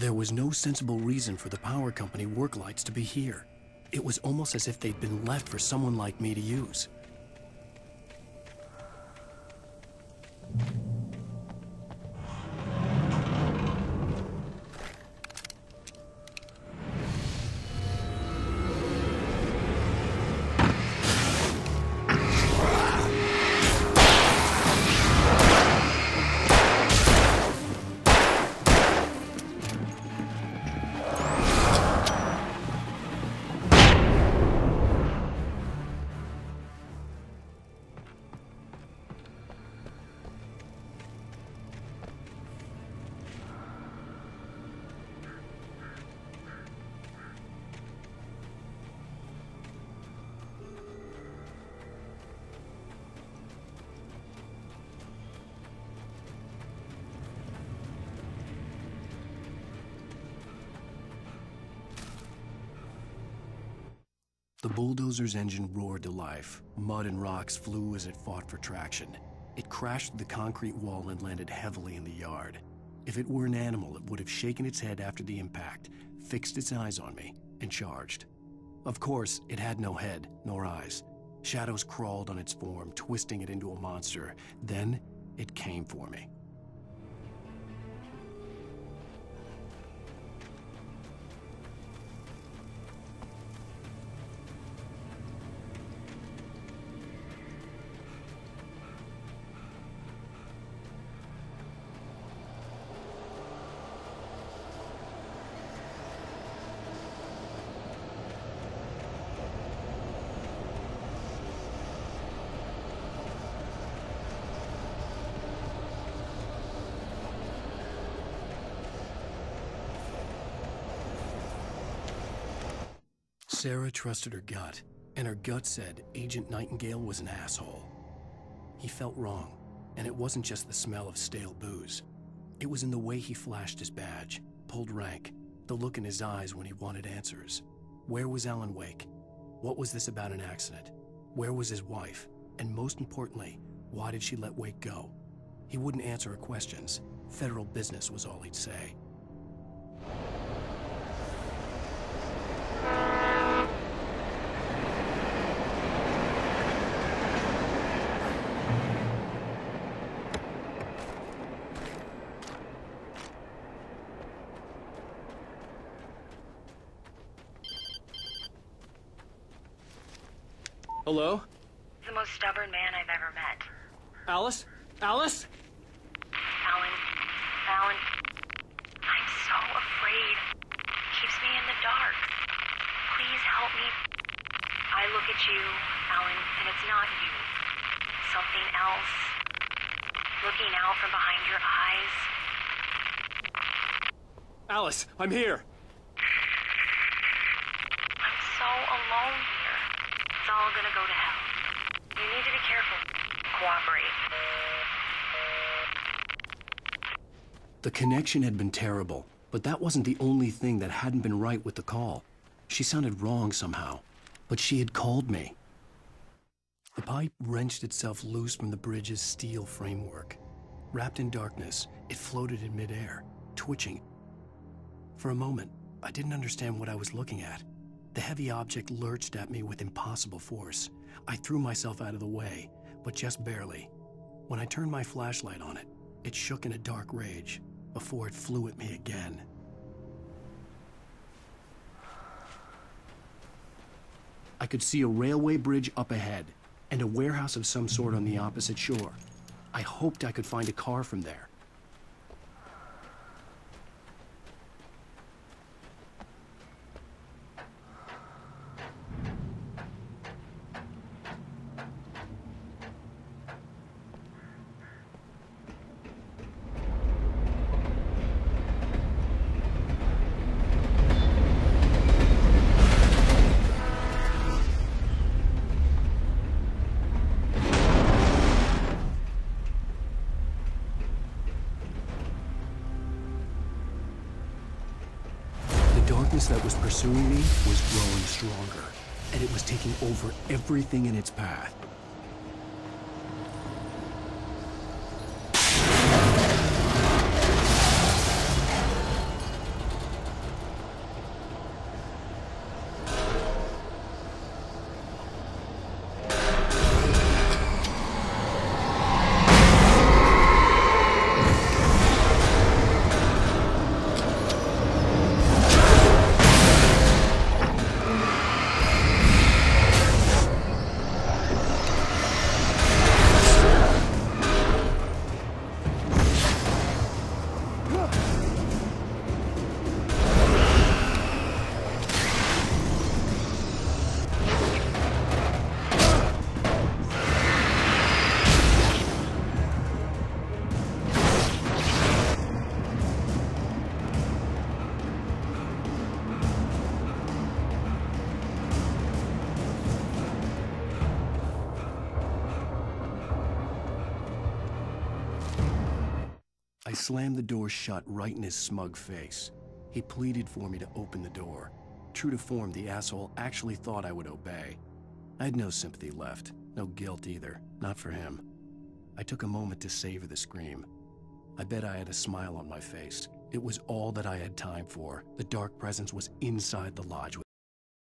There was no sensible reason for the power company work lights to be here. It was almost as if they'd been left for someone like me to use. The bulldozer's engine roared to life. Mud and rocks flew as it fought for traction. It crashed through the concrete wall and landed heavily in the yard. If it were an animal, it would have shaken its head after the impact, fixed its eyes on me, and charged. Of course, it had no head, nor eyes. Shadows crawled on its form, twisting it into a monster. Then, it came for me. Sarah trusted her gut, and her gut said Agent Nightingale was an asshole. He felt wrong, and it wasn't just the smell of stale booze. It was in the way he flashed his badge, pulled rank, the look in his eyes when he wanted answers. Where was Alan Wake? What was this about an accident? Where was his wife? And most importantly, why did she let Wake go? He wouldn't answer her questions. Federal business was all he'd say. Hello? The most stubborn man I've ever met. Alice? Alice? Alan, I'm so afraid. Keeps me in the dark. Please help me. I look at you, Alan, and it's not you. Something else. Looking out from behind your eyes. Alice, I'm here. I'm so alone here. It's all gonna go to hell. You need to be careful. Cooperate. The connection had been terrible, but that wasn't the only thing that hadn't been right with the call. She sounded wrong somehow, but she had called me. The pipe wrenched itself loose from the bridge's steel framework. Wrapped in darkness, it floated in midair, twitching. For a moment, I didn't understand what I was looking at. The heavy object lurched at me with impossible force. I threw myself out of the way, but just barely. When I turned my flashlight on it, it shook in a dark rage before it flew at me again. I could see a railway bridge up ahead and a warehouse of some sort on the opposite shore. I hoped I could find a car from there. The darkness that was pursuing me was growing stronger, and it was taking over everything in its path. slammed the door shut right in his smug face. He pleaded for me to open the door. True to form, the asshole actually thought I would obey. I had no sympathy left, no guilt either, not for him. I took a moment to savor the scream. I bet I had a smile on my face. It was all that I had time for. The dark presence was inside the lodge.